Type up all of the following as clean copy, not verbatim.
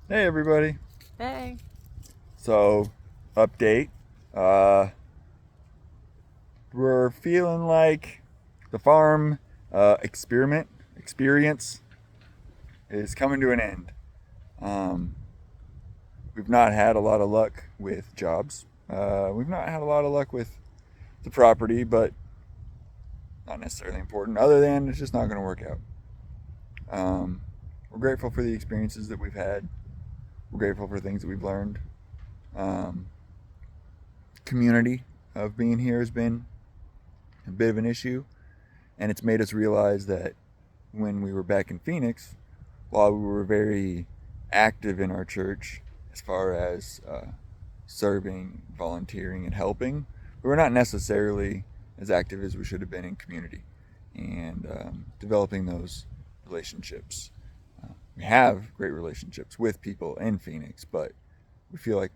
Hey everybody. Hey. So, update. Uh, we're feeling like the farm experiment experience is coming to an end. Um, we've not had a lot of luck with jobs. We've not had a lot of luck with the property, but not necessarily important. Other than it's just not going to work out. We're grateful for the experiences that we've had. We're grateful for things that we've learned. Um, Community of being here has been a bit of an issue, and it's made us realize that when we were back in Phoenix, while we were very active in our church as far as serving, volunteering, and helping, we were not necessarily as active as we should have been in community and developing those relationships. We have great relationships with people in Phoenix, but we feel like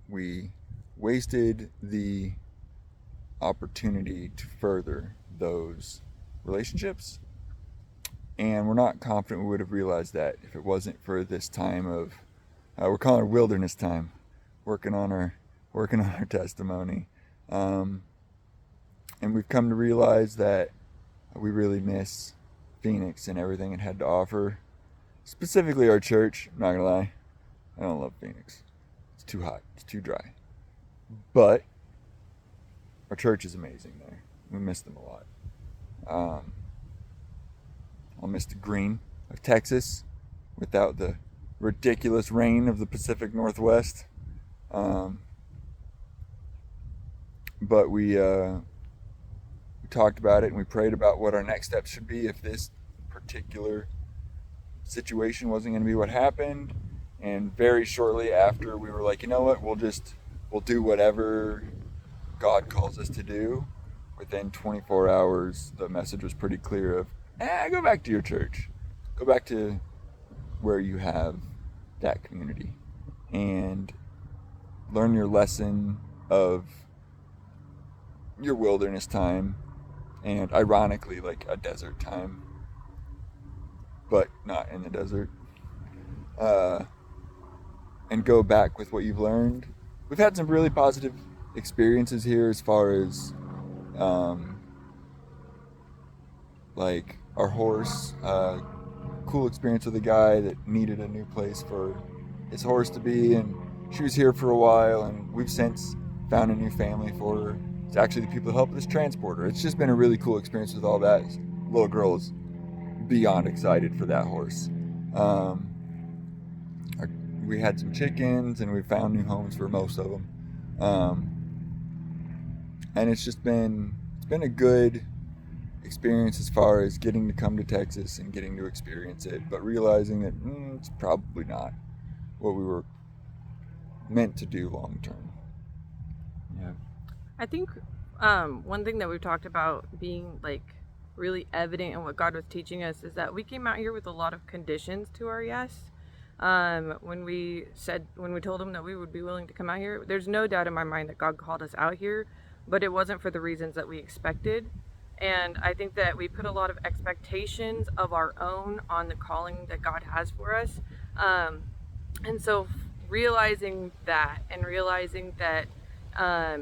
we wasted the opportunity to further those relationships, and we're not confident we would have realized that if it wasn't for this time of we're calling it wilderness time, working on our testimony, um, and we've come to realize that we really miss Phoenix and everything it had to offer. Specifically, our church. I'm not gonna lie, I don't love Phoenix. It's too hot. It's too dry. But our church is amazing there. We miss them a lot. Um, I'll miss the green of Texas without the ridiculous rain of the Pacific Northwest. Um, but we talked about it and we prayed about what our next steps should be if this particular situation wasn't going to be what happened. And very shortly after, we were like, you know what, we'll do whatever God calls us to do. Within 24 hours, the message was pretty clear of, go back to your church, go back to where you have that community, and learn your lesson of your wilderness time, and ironically, like a desert time, but not in the desert, uh, and go back with what you've learned. We've had some really positive experiences here as far as um, like our horse. Cool experience with a guy that needed a new place for his horse to be, and she was here for a while, and we've since found a new family for her. It's actually the people that helped us transport her. It's just been a really cool experience with all that. Little girl is beyond excited for that horse. Um, our, we had some chickens, and we found new homes for most of them. And it's been a good experience as far as getting to come to Texas and getting to experience it, but realizing that it's probably not what we were meant to do long term. Yeah. I think one thing that we've talked about being like really evident in what God was teaching us is that we came out here with a lot of conditions to our yes. When we told him that we would be willing to come out here, there's no doubt in my mind that God called us out here, but it wasn't for the reasons that we expected. And I think that we put a lot of expectations of our own on the calling that God has for us. Um, and so realizing that and realizing that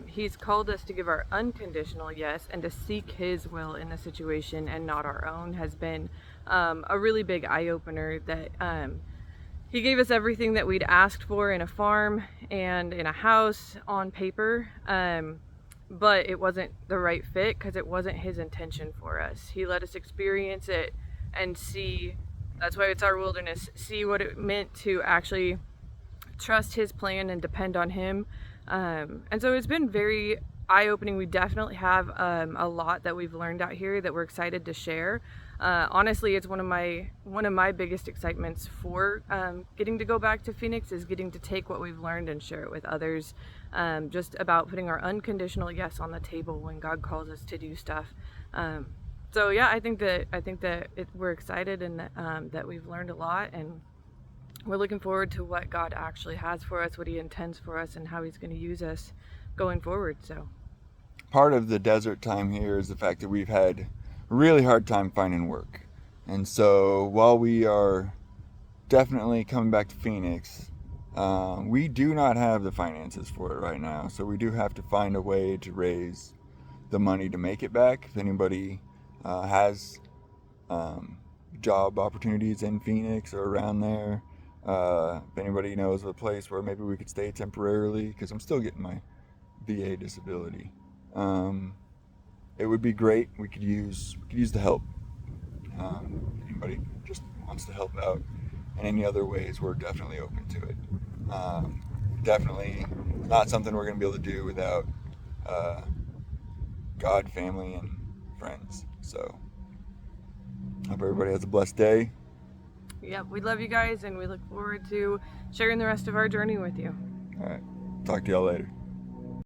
he's called us to give our unconditional yes and to seek his will in the situation and not our own has been a really big eye opener that he gave us everything that we'd asked for in a farm and in a house on paper. But it wasn't the right fit because it wasn't his intention for us. He let us experience it and see. That's why it's our wilderness. See what it meant to actually trust his plan and depend on him. And so it's been very eye opening. We definitely have a lot that we've learned out here that we're excited to share. Honestly, it's one of my biggest excitements for getting to go back to Phoenix is getting to take what we've learned and share it with others. Just about putting our unconditional yes on the table when God calls us to do stuff. So yeah, we're excited and that we've learned a lot, and we're looking forward to what God actually has for us, what he intends for us, and how he's going to use us going forward. So Part of the desert time here is the fact that we've had a really hard time finding work. And so while we are definitely coming back to Phoenix. We do not have the finances for it right now, so we do have to find a way to raise the money to make it back. If anybody has job opportunities in Phoenix or around there, if anybody knows of a place where maybe we could stay temporarily, because I'm still getting my VA disability, it would be great. We could use the help. Anybody just wants to help out in any other ways, we're definitely open to it. Definitely not something we're going to be able to do without God, family, and friends. So, hope everybody has a blessed day. Yep, we love you guys, and we look forward to sharing the rest of our journey with you. All right. Talk to y'all later.